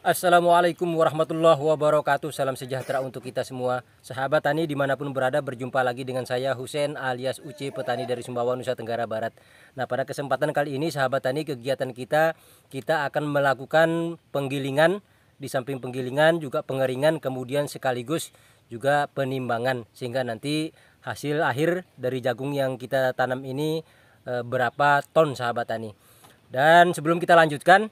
Assalamualaikum warahmatullahi wabarakatuh. Salam sejahtera untuk kita semua. Sahabat tani dimanapun berada, berjumpa lagi dengan saya Husein alias Uci, petani dari Sumbawa, Nusa Tenggara Barat. Nah, pada kesempatan kali ini sahabat tani, kegiatan kita akan melakukan penggilingan. Di samping penggilingan juga pengeringan, kemudian sekaligus juga penimbangan, sehingga nanti hasil akhir dari jagung yang kita tanam ini berapa ton sahabat tani. Dan sebelum kita lanjutkan,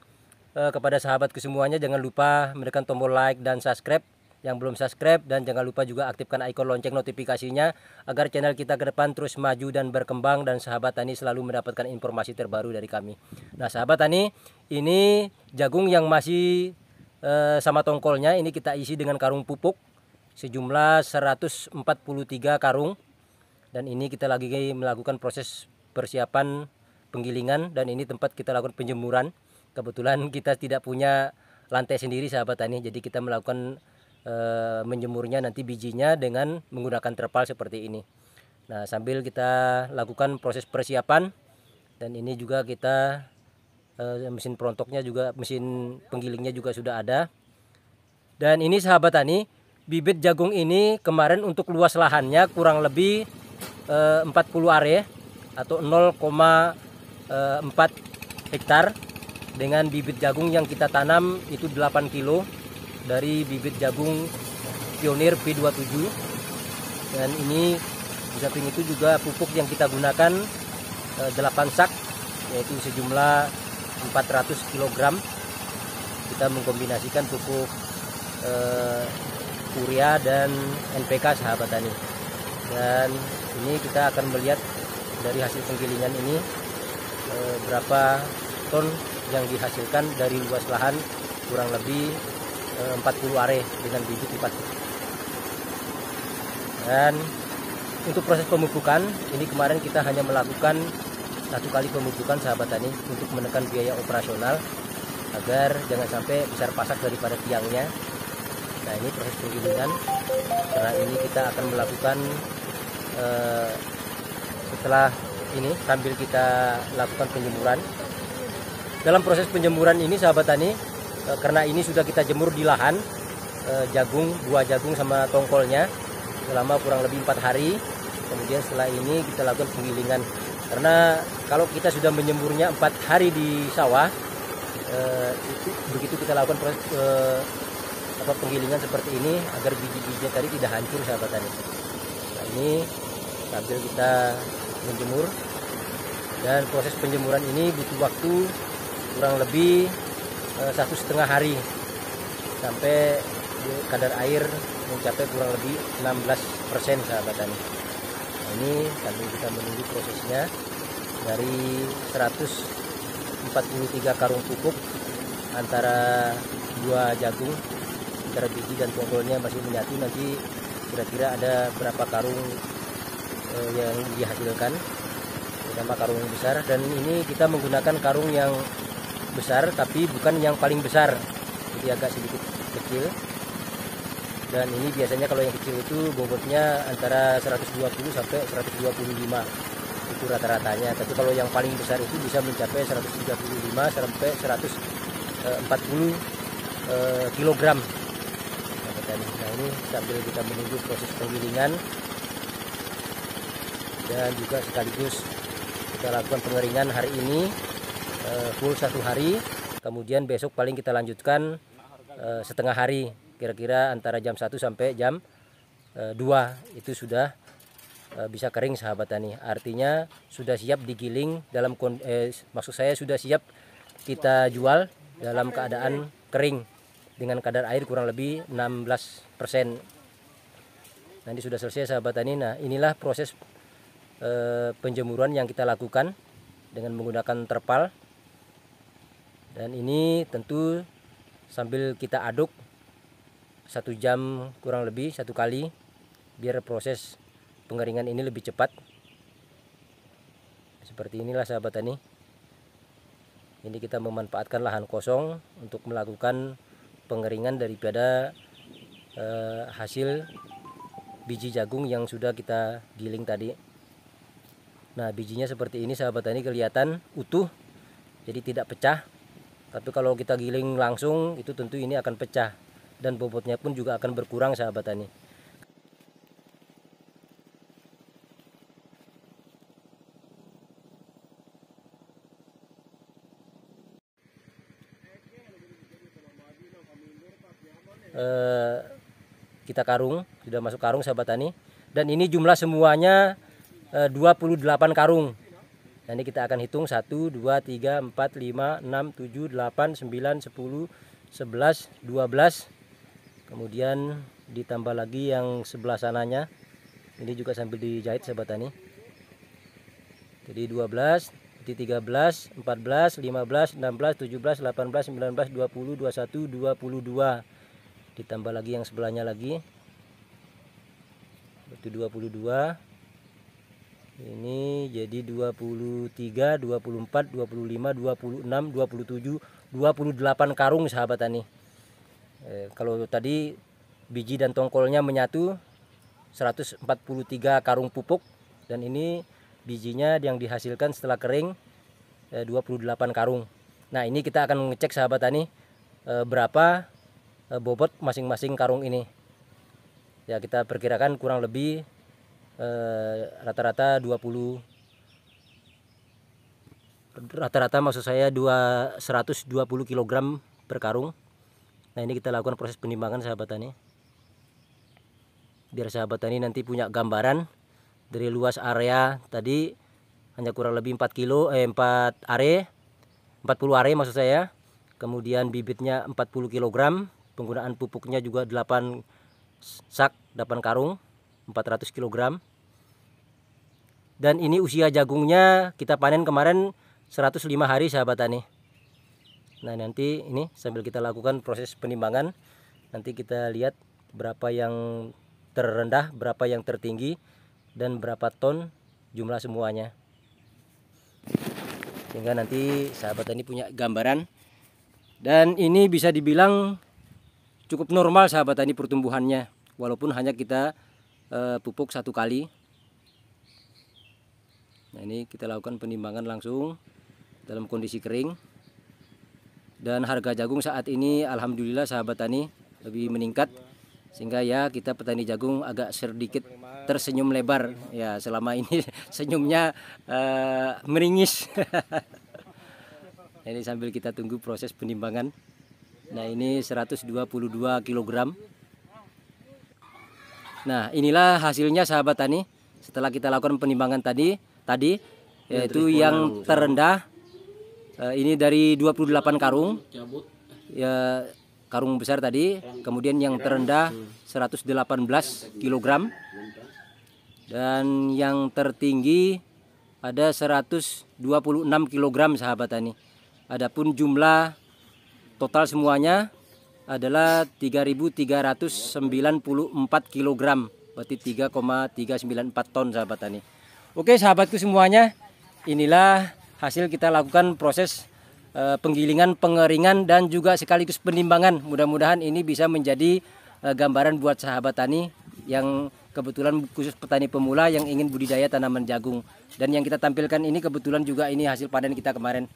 kepada sahabat kesemuanya, jangan lupa menekan tombol like dan subscribe yang belum subscribe, dan jangan lupa juga aktifkan ikon lonceng notifikasinya agar channel kita ke depan terus maju dan berkembang, dan sahabat tani selalu mendapatkan informasi terbaru dari kami. Nah sahabat tani, ini jagung yang masih sama tongkolnya ini kita isi dengan karung pupuk sejumlah 143 karung, dan ini kita lagi melakukan proses persiapan penggilingan, dan ini tempat kita lakukan penjemuran. Kebetulan kita tidak punya lantai sendiri sahabat tani, jadi kita melakukan menjemurnya nanti bijinya dengan menggunakan terpal seperti ini. Nah sambil kita lakukan proses persiapan, dan ini juga kita mesin perontoknya juga, mesin penggilingnya juga sudah ada. Dan ini sahabat tani, bibit jagung ini kemarin untuk luas lahannya kurang lebih 40 are atau 0,4 hektar, dengan bibit jagung yang kita tanam itu 8 kilo dari bibit jagung Pionir P27. Dan ini di samping itu juga pupuk yang kita gunakan 8 sak, yaitu sejumlah 400 kg. Kita mengkombinasikan pupuk urea dan NPK sahabat tani. Dan ini kita akan melihat dari hasil penggilingan ini berapa ton yang dihasilkan dari luas lahan kurang lebih 40 are dengan bibit 4. Dan untuk proses pemupukan ini kemarin kita hanya melakukan 1 kali pemupukan sahabat tani untuk menekan biaya operasional agar jangan sampai besar pasak daripada tiangnya. Nah ini proses penggilingan, karena ini kita akan melakukan setelah ini sambil kita lakukan penjemuran. Dalam proses penjemuran ini sahabat tani, karena ini sudah kita jemur di lahan jagung, buah jagung sama tongkolnya selama kurang lebih 4 hari. Kemudian setelah ini kita lakukan penggilingan, karena kalau kita sudah menjemurnya 4 hari di sawah, begitu kita lakukan proses penggilingan seperti ini agar biji-bijinya tadi tidak hancur sahabat tani. Nah ini sambil kita menjemur, dan proses penjemuran ini butuh waktu kurang lebih 1,5 hari sampai kadar air mencapai kurang lebih 16% sahabat tani. Nah, ini sambil kita menunggu prosesnya dari 143 karung pupuk antara dua jagung, antara biji dan tongkolnya masih menyatu, nanti kira-kira ada berapa karung yang dihasilkan, terutama karung yang besar. Dan ini kita menggunakan karung yang besar tapi bukan yang paling besar, jadi agak sedikit kecil. Dan ini biasanya kalau yang kecil itu bobotnya antara 120 sampai 125, itu rata-ratanya. Tapi kalau yang paling besar itu bisa mencapai 135 sampai 140 kilogram. Nah ini sambil kita menunggu proses penggilingan, dan juga sekaligus kita lakukan pengeringan hari ini full 1 hari, kemudian besok paling kita lanjutkan setengah hari, kira-kira antara jam 1 sampai jam 2 itu sudah bisa kering sahabat tani. Artinya sudah siap digiling maksud saya sudah siap kita jual dalam keadaan kering dengan kadar air kurang lebih 16%. Nanti sudah selesai sahabat tani. Nah inilah proses penjemuran yang kita lakukan dengan menggunakan terpal. Dan ini tentu sambil kita aduk 1 jam kurang lebih 1 kali, biar proses pengeringan ini lebih cepat. Seperti inilah sahabat tani. Ini kita memanfaatkan lahan kosong untuk melakukan pengeringan daripada hasil biji jagung yang sudah kita giling tadi. Nah bijinya seperti ini sahabat tani, kelihatan utuh, jadi tidak pecah. Tapi kalau kita giling langsung itu tentu ini akan pecah dan bobotnya pun juga akan berkurang sahabat tani. Kita karung, sudah masuk karung sahabat tani, dan ini jumlah semuanya 28 karung. Nah, ini kita akan hitung 1 2 3 4 5 6 7 8 9 10 11 12, kemudian ditambah lagi yang sebelah sananya, ini juga sambil dijahit sahabat tani. Jadi 12, 13, 14, 15, 16, 17, 18, 19, 20, 21, 22. Ditambah lagi yang sebelahnya lagi. Itu 22. Ini jadi 23, 24, 25, 26, 27, 28 karung sahabat tani. Kalau tadi biji dan tongkolnya menyatu 143 karung pupuk, dan ini bijinya yang dihasilkan setelah kering 28 karung. Nah, ini kita akan ngecek sahabat tani berapa bobot masing-masing karung ini. Ya, kita perkirakan kurang lebih rata-rata 20, rata-rata maksud saya 120 kg per karung. Nah, ini kita lakukan proses penimbangan sahabat tani, biar sahabat tani nanti punya gambaran dari luas area tadi hanya kurang lebih 4 are 40 are maksud saya. Kemudian bibitnya 40 kg, penggunaan pupuknya juga 8 sak, 8 karung 400 kg. Dan ini usia jagungnya kita panen kemarin 105 hari sahabat tani. Nah, nanti ini sambil kita lakukan proses penimbangan, nanti kita lihat berapa yang terendah, berapa yang tertinggi, dan berapa ton jumlah semuanya, sehingga nanti sahabat tani punya gambaran. Dan ini bisa dibilang cukup normal sahabat tani pertumbuhannya, walaupun hanya kita pupuk 1 kali. Nah, ini kita lakukan penimbangan langsung dalam kondisi kering. Dan harga jagung saat ini alhamdulillah sahabat tani lebih meningkat, sehingga ya kita petani jagung agak sedikit tersenyum lebar. Ya, selama ini senyumnya meringis. Ini sambil kita tunggu proses penimbangan. Nah, ini 122 kg. Nah, inilah hasilnya sahabat tani setelah kita lakukan penimbangan tadi yaitu yang terendah ini dari 28 karung ya, karung besar tadi. Kemudian yang terendah 118 kg, dan yang tertinggi ada 126 kg sahabat tani. Adapun jumlah total semuanya adalah 3.394 kg, berarti 3,394 ton sahabat tani. Oke sahabatku semuanya, inilah hasil kita lakukan proses penggilingan, pengeringan, dan juga sekaligus penimbangan. Mudah-mudahan ini bisa menjadi gambaran buat sahabat tani yang kebetulan khusus petani pemula yang ingin budidaya tanaman jagung. Dan yang kita tampilkan ini kebetulan juga ini hasil panen kita kemarin.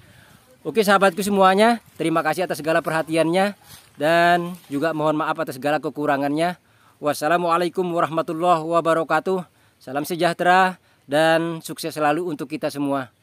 Oke sahabatku semuanya, terima kasih atas segala perhatiannya, dan juga mohon maaf atas segala kekurangannya. Wassalamualaikum warahmatullahi wabarakatuh. Salam sejahtera dan sukses selalu untuk kita semua.